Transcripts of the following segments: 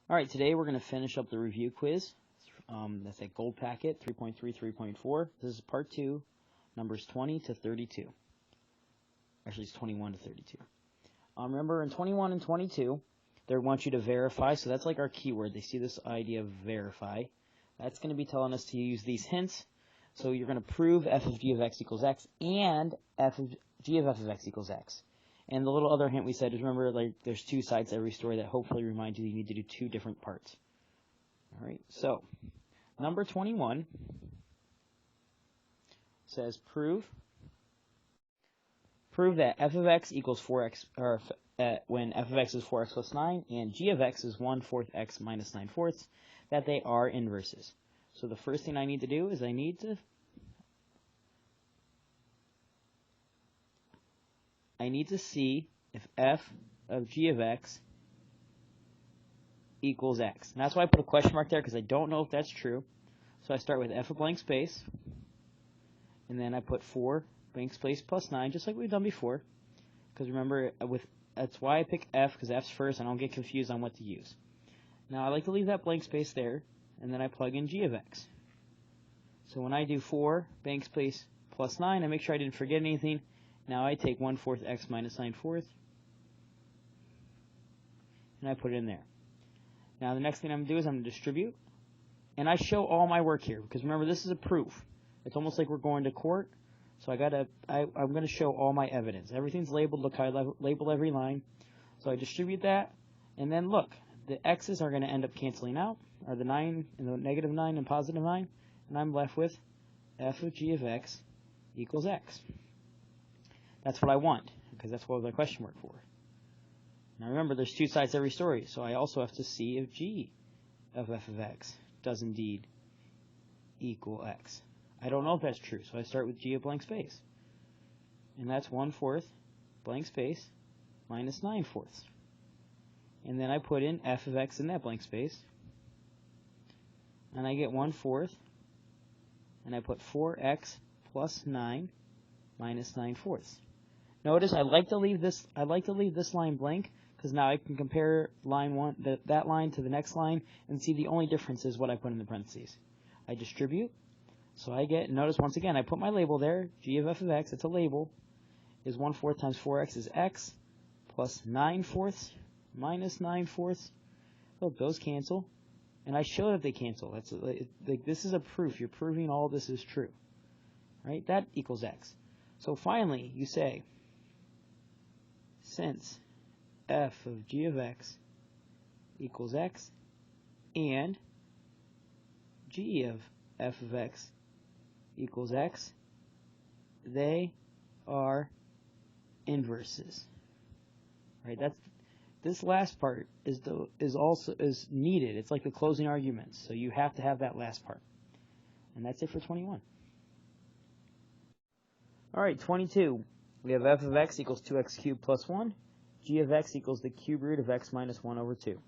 Alright, today we're going to finish up the review quiz. That's at Gold Packet 3.3, 3.4. This is part 2, numbers 20 to 32. Actually, it's 21 to 32. Remember, in 21 and 22, they want you to verify, so that's like our keyword. They see this idea of verify. That's going to be telling us to use these hints. So you're going to prove f of g of x equals x and f of g of f of x equals x. And the little other hint we said is, remember, like, there's two sides to every story that hopefully remind you that you need to do two different parts. All right, so number 21 says prove that f of x equals 4x, or when f of x is 4x plus 9 and g of x is 1/4 x minus 9/4, that they are inverses. So the first thing I need to do is I need to see if f of g of x equals x. And that's why I put a question mark there, because I don't know if that's true. So I start with f of blank space, and then I put 4 blank space plus 9, just like we've done before. Because remember, that's why I pick f, because f's first, and I don't get confused on what to use. Now I like to leave that blank space there, and then I plug in g of x. So when I do 4 blank space plus 9, I make sure I didn't forget anything. Now I take 1/4 x minus 9/4, and I put it in there. Now the next thing I'm going to do is I'm going to distribute, and I show all my work here, because remember, this is a proof. It's almost like we're going to court, so I'm going to show all my evidence. Everything's labeled. Look how I label every line. So I distribute that, and then look, the x's are going to end up canceling out, or the 9 and the negative 9 and positive 9, and I'm left with f of g of x equals x. That's what I want, because that's what the question mark for. Now remember, there's two sides to every story, so I also have to see if g of f of x does indeed equal x. I don't know if that's true, so I start with g of blank space. And that's 1/4 blank space minus 9/4. And then I put in f of x in that blank space, and I get 1/4, and I put 4x plus 9 minus 9/4. Notice I like to leave this line blank, because now I can compare line one, that line to the next line, and see the only difference is what I put in the parentheses. I distribute, so I get, notice once again, I put my label there, g of f of x, it's a label, is 1/4 times 4x is x, plus 9/4 minus 9/4. Look, those cancel, and I show that they cancel. That's like, this is a proof. You're proving all this is true, right? That equals x. So finally, you say, since f of g of x equals x and g of f of x equals x, they are inverses. Right? This last part is needed. It's like the closing arguments. So you have to have that last part. And that's it for 21. All right, 22. We have f of x equals 2x cubed plus 1. G of x equals the cube root of x minus 1 over 2.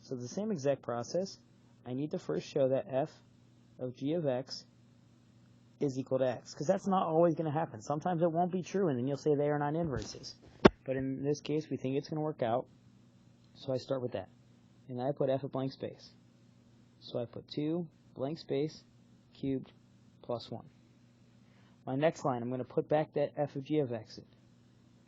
So the same exact process. I need to first show that f of g of x is equal to x, because that's not always going to happen. Sometimes it won't be true, and then you'll say they are not inverses. But in this case, we think it's going to work out. So I start with that. And then I put f of blank space. So I put 2 blank space cubed plus 1. My next line, I'm going to put back that f of g of x in.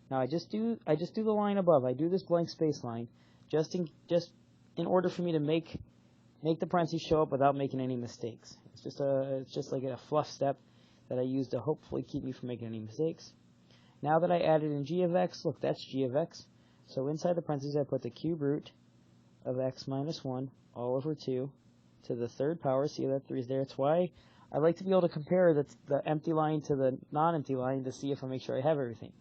Now I just do the line above. I do this blank space line just in order for me to make the parentheses show up without making any mistakes. It's just like a fluff step that I use to hopefully keep me from making any mistakes. Now that I added in g of x, look, that's g of x. So inside the parentheses, I put the cube root of x minus 1 all over 2 to the third power. See that 3 is there. That's why I like to be able to compare the empty line to the non-empty line to see if I make sure I have everything.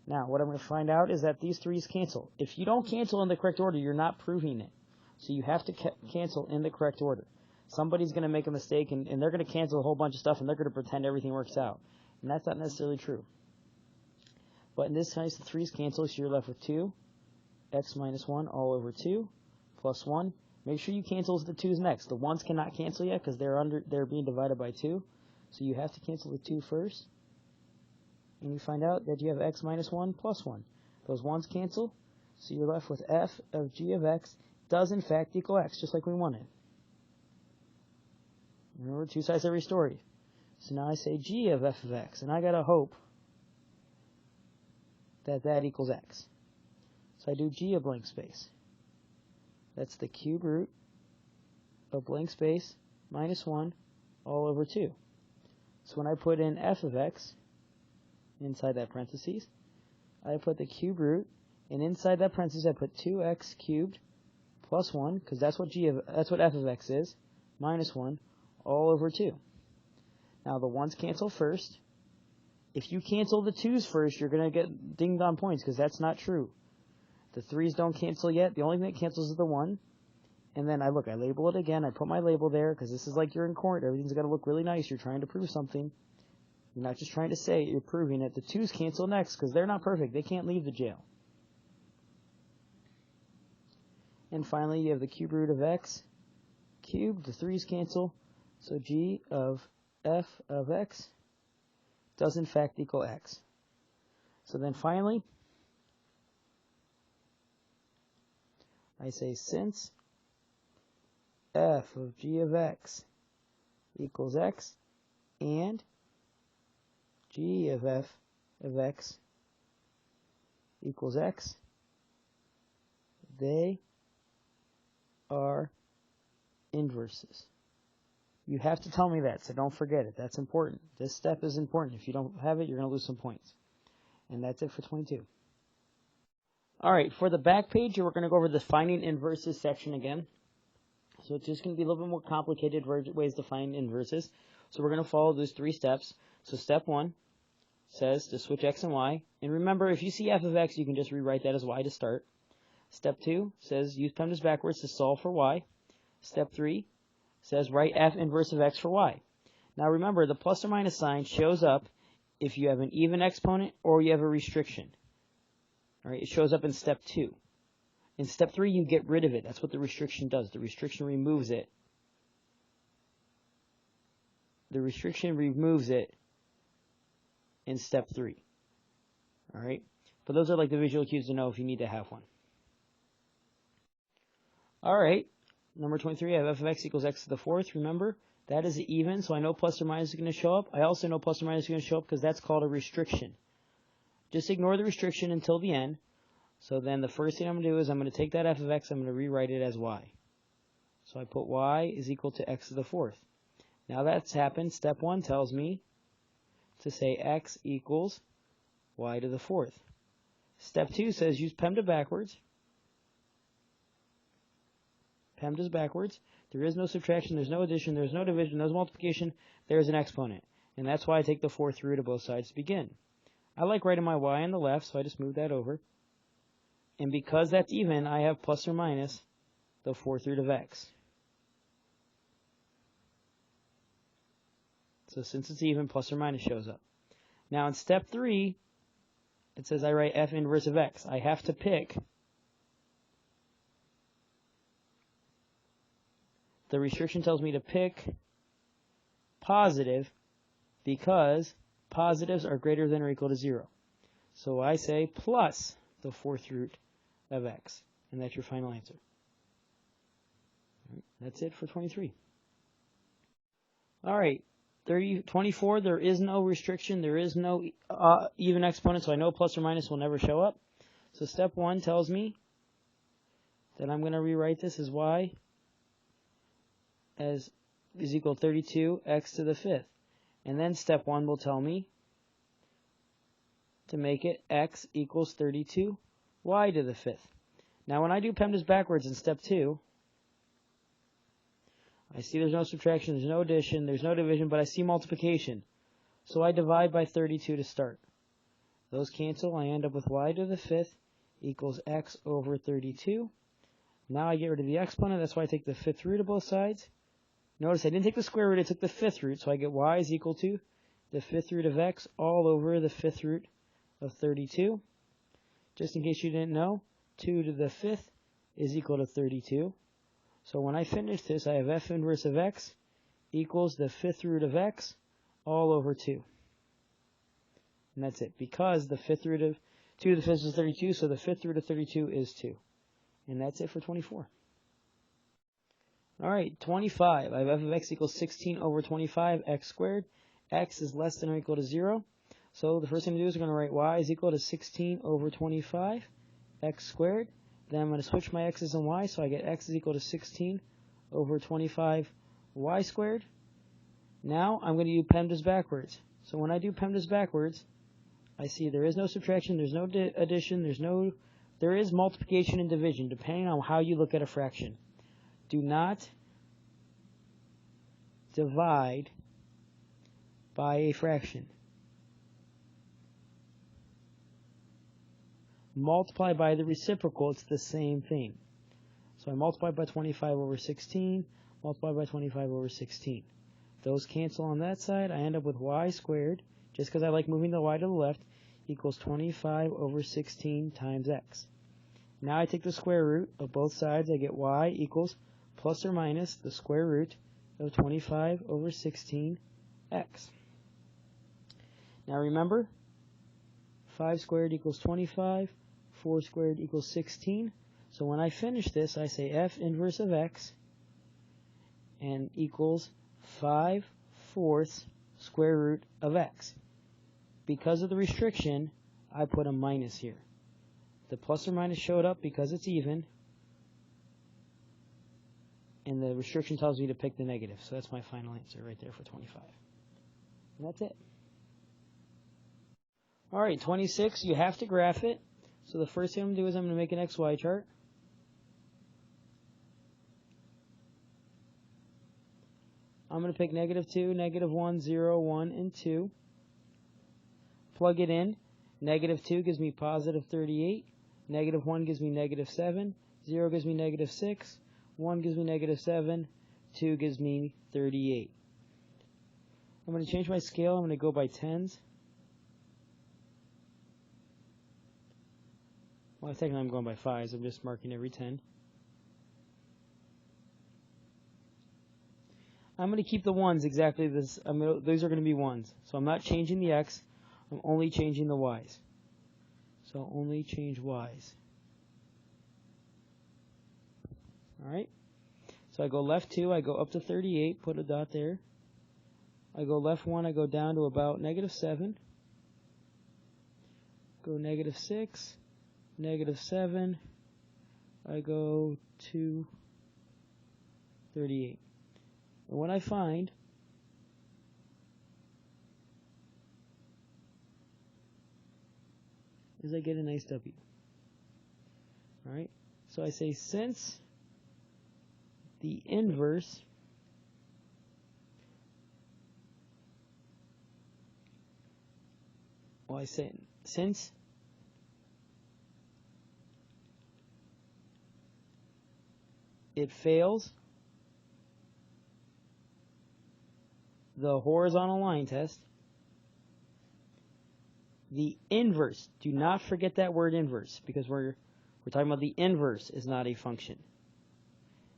Now, what I'm going to find out is that these 3's cancel. If you don't cancel in the correct order, you're not proving it. So you have to cancel in the correct order. Somebody's going to make a mistake, and they're going to cancel a whole bunch of stuff, and they're going to pretend everything works out. And that's not necessarily true. But in this case, the 3's cancel, so you're left with 2, x minus 1 all over 2, plus 1. Make sure you cancel the 2's next. The 1's cannot cancel yet because they're being divided by 2. So you have to cancel the 2 first. And you find out that you have x minus 1 plus 1. Those 1's cancel, so you're left with f of g of x does in fact equal x, just like we wanted. Remember, two sides to every story. So now I say g of f of x, and I gotta hope that that equals x. So I do g of blank space. That's the cube root of blank space minus 1 all over 2. So when I put in f of x inside that parentheses, I put the cube root, and inside that parentheses I put 2x cubed plus 1, because that's what f of x is, minus 1 all over 2. Now the 1's cancel first. If you cancel the 2's first, you're going to get dinged on points, because that's not true. The 3's don't cancel yet. The only thing that cancels is the 1. And then I label it again. I put my label there, because this is like you're in court. Everything's got to look really nice. You're trying to prove something. You're not just trying to say it, you're proving it. The 2's cancel next, because they're not perfect. They can't leave the jail. And finally, you have the cube root of x cubed. The 3's cancel. So g of f of x does in fact equal x. So then finally, I say since f of g of x equals x and g of f of x equals x, they are inverses. You have to tell me that, so don't forget it. That's important. This step is important. If you don't have it, you're going to lose some points. And that's it for 22. All right, for the back page, we're going to go over the finding inverses section again. So it's just going to be a little bit more complicated ways to find inverses. So we're going to follow those 3 steps. So step 1 says to switch x and y. And remember, if you see f of x, you can just rewrite that as y to start. Step 2 says use PEMDAS backwards to solve for y. Step 3 says write f inverse of x for y. Now remember, the plus or minus sign shows up if you have an even exponent or you have a restriction. All right, it shows up in step 2. In step 3, you get rid of it. That's what the restriction does. The restriction removes it. The restriction removes it in step 3. All right, but those are like the visual cues to know if you need to have one. All right. Number 23, I have f of x equals x to the 4th. Remember, that is even, so I know plus or minus is going to show up. I also know plus or minus is going to show up because that's called a restriction. Just ignore the restriction until the end. So then the first thing I'm going to do is I'm going to take that f of x, I'm going to rewrite it as y. So I put y is equal to x to the 4th. Now that's happened. Step 1 tells me to say x equals y to the 4th. Step 2 says use PEMDAS backwards. PEMDAS backwards. There is no subtraction, there's no addition, there's no division, there's multiplication, there's an exponent. And that's why I take the 4th root of both sides to begin. I like writing my y on the left, so I just move that over. And because that's even, I have plus or minus the 4th root of x. So since it's even, plus or minus shows up. Now in step 3, it says I write f inverse of x. I have to pick the restriction tells me to pick positive because positives are greater than or equal to 0. So I say plus the 4th root of x. And that's your final answer. That's it for 23. All right. 24, there is no restriction. There is no even exponent, so I know plus or minus will never show up. So step 1 tells me that I'm going to rewrite this as y as is equal to 32 x to the 5th. And then step 1 will tell me to make it x equals 32 y to the 5th. Now when I do PEMDAS backwards in step 2, I see there's no subtraction, there's no addition, there's no division, but I see multiplication. So I divide by 32 to start. Those cancel, I end up with y to the 5th equals x over 32. Now I get rid of the exponent, that's why I take the 5th root of both sides. Notice I didn't take the square root, I took the 5th root, so I get y is equal to the 5th root of x all over the 5th root of 32. Just in case you didn't know, 2 to the 5th is equal to 32. So when I finish this, I have f inverse of x equals the 5th root of x all over 2. And that's it, because the 5th root of 2 to the 5th is 32, so the 5th root of 32 is 2. And that's it for 24. All right, 25. I have f of x equals 16 over 25 x squared. X is less than or equal to 0. So the first thing to do is we're going to write y is equal to 16 over 25 x squared. Then I'm going to switch my x's and y, so I get x is equal to 16 over 25 y squared. Now I'm going to do PEMDAS backwards. So when I do PEMDAS backwards, I see there is no subtraction, there's no addition, there is multiplication and division, depending on how you look at a fraction. Do not divide by a fraction. Multiply by the reciprocal, it's the same thing. So I multiply by 25 over 16, multiply by 25 over 16. Those cancel on that side. I end up with y squared, just because I like moving the y to the left, equals 25 over 16 times x. Now I take the square root of both sides. I get y equals plus or minus the square root of 25 over 16x. Now remember, 5 squared equals 25, 4 squared equals 16. So when I finish this, I say f inverse of x and equals 5/4 square root of x. Because of the restriction, I put a minus here. The plus or minus showed up because it's even, and the restriction tells me to pick the negative. So that's my final answer right there for 25. And that's it. All right, 26, you have to graph it. So the first thing I'm going to do is I'm going to make an XY chart. I'm going to pick -2, -1, 0, 1, and 2. Plug it in. -2 gives me positive 38. -1 gives me -7. 0 gives me -6. 1 gives me -7. 2 gives me 38. I'm going to change my scale. I'm going to go by tens. Well, technically I'm going by fives. I'm just marking every 10. I'm going to keep the ones exactly this. Those are going to be ones. So I'm not changing the x. I'm only changing the y's. So only change y's. All right. So I go left 2. I go up to 38. Put a dot there. I go left 1. I go down to about -7. Go -6. -7. I go to 38. And what I find is I get a nice W. All right. So I say since the inverse since it fails the horizontal line test, the inverse, do not forget that word inverse, because we're talking about the inverse is not a function.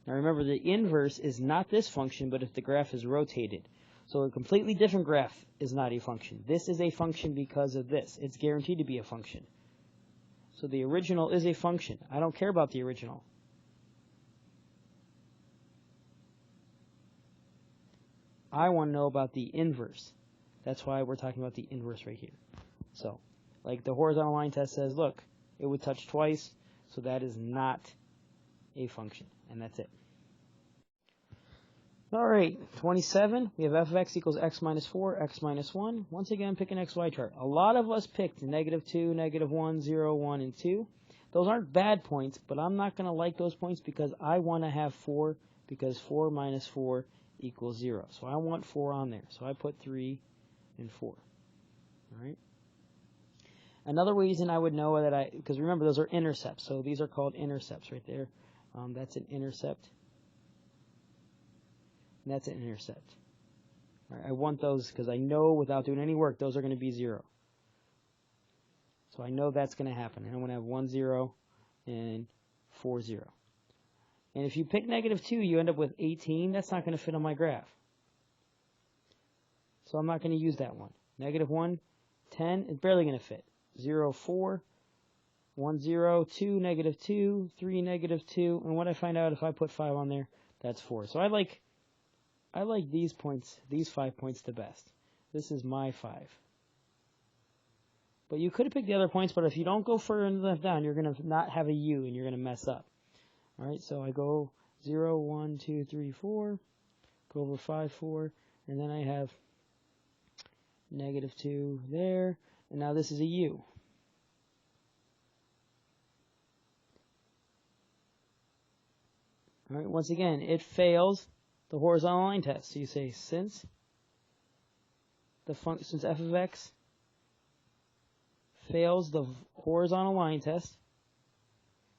Now remember, the inverse is not this function, but if the graph is rotated. So a completely different graph is not a function. This is a function because of this. It's guaranteed to be a function. So the original is a function. I don't care about the original. I want to know about the inverse. That's why we're talking about the inverse right here. So, like the horizontal line test says, look, it would touch twice, so that is not a function. And that's it. All right, 27, we have f of x equals x minus 4, x minus 1. Once again, pick an xy chart. A lot of us picked -2, -1, 0, 1, and 2. Those aren't bad points, but I'm not going to like those points because I want to have 4, because 4 minus 4 equals 0. So I want 4 on there. So I put 3 and 4. All right. Another reason I would know that because remember, those are intercepts. So these are called intercepts right there. That's an intercept. And that's an intercept. All right, I want those because I know without doing any work, those are going to be 0. So I know that's going to happen. And I'm going to have 1, 0, and 4, 0. And if you pick -2, you end up with 18. That's not going to fit on my graph. So I'm not going to use that one. -1, 10, it's barely going to fit. 0, 4, 1, 0, 2, -2, 3, -2. And what I find out if I put 5 on there, That's 4. So I like these points, these 5 points the best. This is my 5. But you could have picked the other points, but if you don't go further left down, you're going to not have a U and you're going to mess up. Alright, so I go 0, 1, 2, 3, 4, go over 5, 4, and then I have -2 there, and now this is a U. Alright, once again, it fails the horizontal line test. So you say since f of x fails the horizontal line test,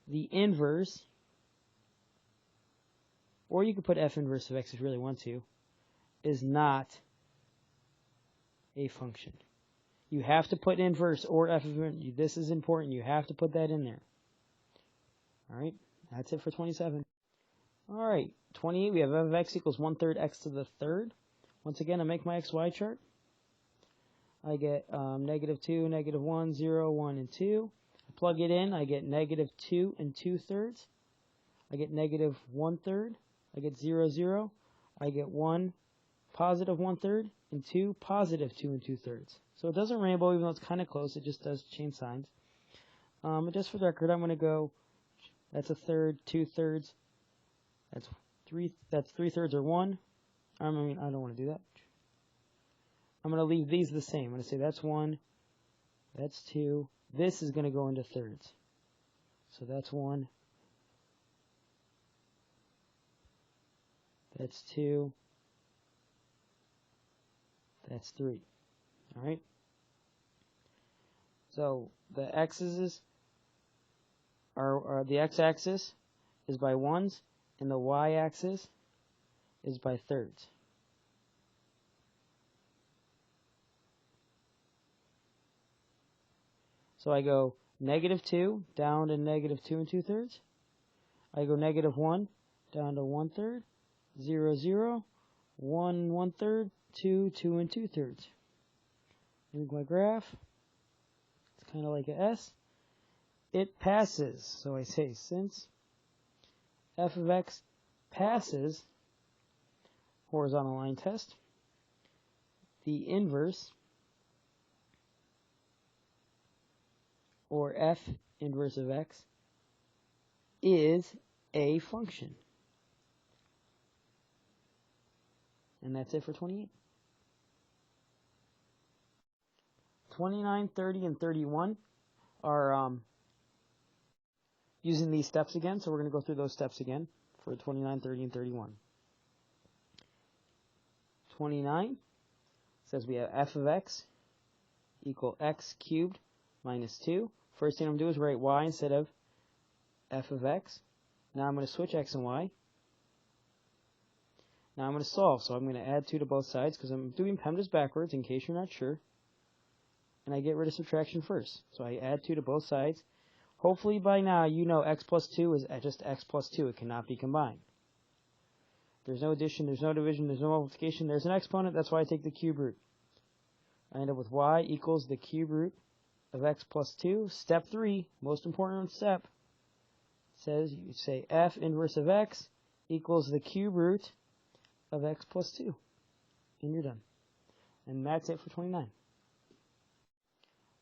the inverse, or you could put f inverse of x if you really want to, is not a function. You have to put inverse or f of inverse. This is important. You have to put that in there. Alright, that's it for 27. Alright, 28, we have f of x equals 1/3 x to the third. Once again, I make my xy chart. I get -2, -1, 0, 1, and 2. I plug it in, I get -2 and 2/3. I get -1/3. I get 0, 0. I get 1 positive 1/3 and 2 positive 2 and 2/3. So it doesn't rainbow even though it's kind of close. It just does change signs. Just for the record, I'm going to go, that's 1/3, 2/3. That's 3/3 or 1. I mean, I don't want to do that. I'm going to leave these the same. I'm going to say that's 1, that's 2. This is going to go into thirds. So that's 1, that's 2, that's 3. Alright? So the x's are the x-axis is by ones, and the y-axis is by thirds. So I go -2 down to -2 and 2/3. I go -1 down to 1/3, 0, 0, 1, 1/3, 2, 2 and 2/3. Here's my graph. It's kind of like an S. It passes. So I say since f of x passes horizontal line test, the inverse, or f inverse of x, is a function. And that's it for 28. 29, 30, and 31 are using these steps again, so we're going to go through those steps again for 29, 30, and 31. 29 says we have f of x equal x cubed minus 2. First thing I'm going to do is write y instead of f of x. Now I'm going to switch x and y. Now I'm going to solve, so I'm going to add 2 to both sides because I'm doing PEMDAS backwards in case you're not sure. And I get rid of subtraction first. So I add 2 to both sides. Hopefully by now you know x plus 2 is just x plus 2. It cannot be combined. There's no addition, there's no division, there's no multiplication. There's an exponent, that's why I take the cube root. I end up with y equals the cube root of x plus 2. Step 3, most important step, says you say f inverse of x equals the cube root of x plus 2. And you're done. And that's it for 29.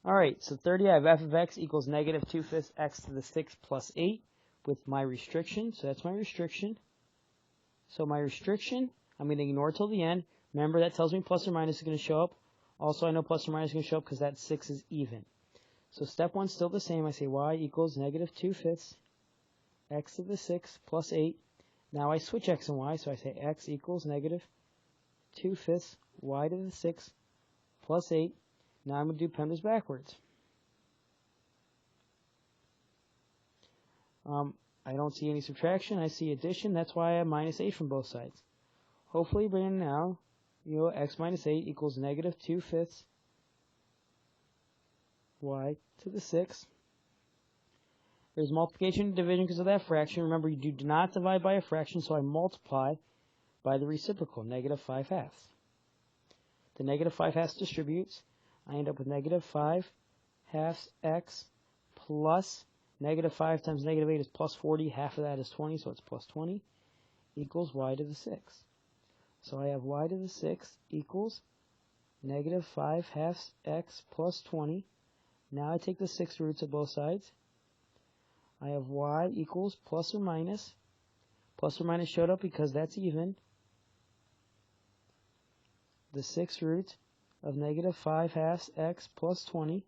Alright, so 30, I have f of x equals -2/5 x to the 6 plus 8 with my restriction. So that's my restriction. So my restriction, I'm going to ignore till the end. Remember, that tells me plus or minus is going to show up. Also, I know plus or minus is going to show up because that 6 is even. So step 1 is still the same. I say y equals -2/5 x to the 6 plus 8. Now I switch x and y, so I say x equals -2/5 y to the 6 plus 8. Now I'm going to do PEMDAS backwards. I don't see any subtraction. I see addition. That's why I have -8 from both sides. Hopefully by now, you know x minus 8 equals -2/5 y to the 6. There's multiplication and division because of that fraction. Remember, you do not divide by a fraction, so I multiply by the reciprocal, -5/2. The -5/2 distributes. I end up with -5/2 x plus -5 times -8 is plus 40. Half of that is 20, so it's plus 20. equals y to the 6th. So I have y to the 6th equals negative 5 halves x plus 20. Now I take the 6 roots of both sides. I have y equals plus or minus. Plus or minus showed up because that's even. The 6th root of negative 5 halves x plus 20.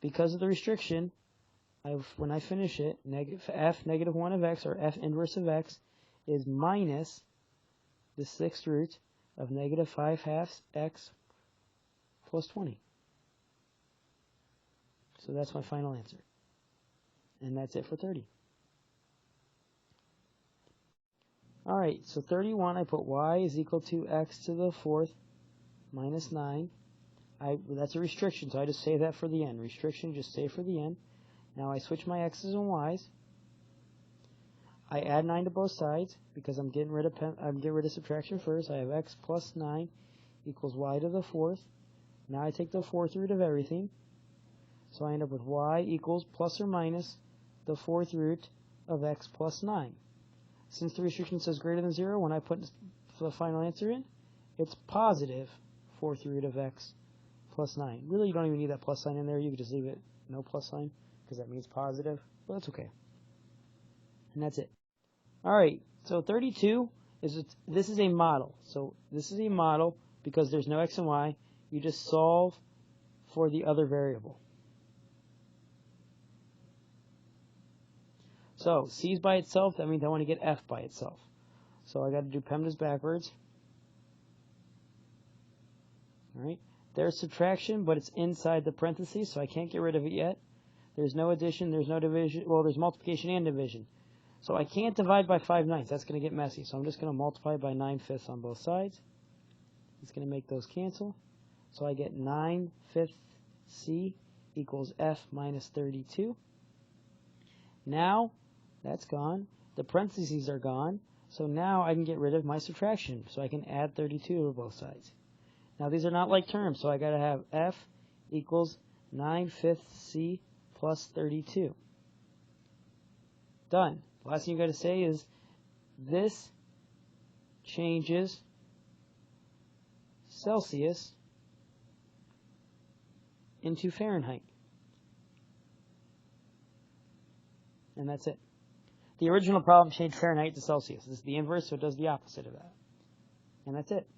Because of the restriction, when I finish it, f negative 1 of x, or f inverse of x, is minus the 6th root of negative 5 halves x plus 20. So that's my final answer. And that's it for 30. Alright, so 31, I put y is equal to x to the 4th minus 9. That's a restriction, so I just save that for the end. Restriction, just save for the end. Now I switch my x's and y's. I add 9 to both sides because I'm getting rid of subtraction first. I have x plus 9 equals y to the 4th. Now I take the 4th root of everything. So I end up with y equals plus or minus the 4th root of x plus 9. Since the restriction says greater than 0, when I put the final answer in, it's positive 4th root of x plus 9. Really, you don't even need that plus sign in there. You could just leave it no plus sign because that means positive. But that's okay. And that's it. Alright, so 32 this is a model. So this is a model because there's no x and y. You just solve for the other variable. So c is by itself, that means I want to get f by itself. So I got to do PEMDAS backwards. Alright, there's subtraction, but it's inside the parentheses, so I can't get rid of it yet. There's no addition, there's no division. Well, there's multiplication and division. So I can't divide by 5/9. That's going to get messy. So I'm just going to multiply by 9/5 on both sides. It's going to make those cancel. So I get 9/5 c equals f minus 32. Now, that's gone. The parentheses are gone. So now I can get rid of my subtraction. So I can add 32 to both sides. Now these are not like terms, so I got to have f equals 9/5 c plus 32. Done. Last thing you got to say is this changes Celsius into Fahrenheit. And that's it. The original problem changed Fahrenheit to Celsius. This is the inverse, so it does the opposite of that. And that's it.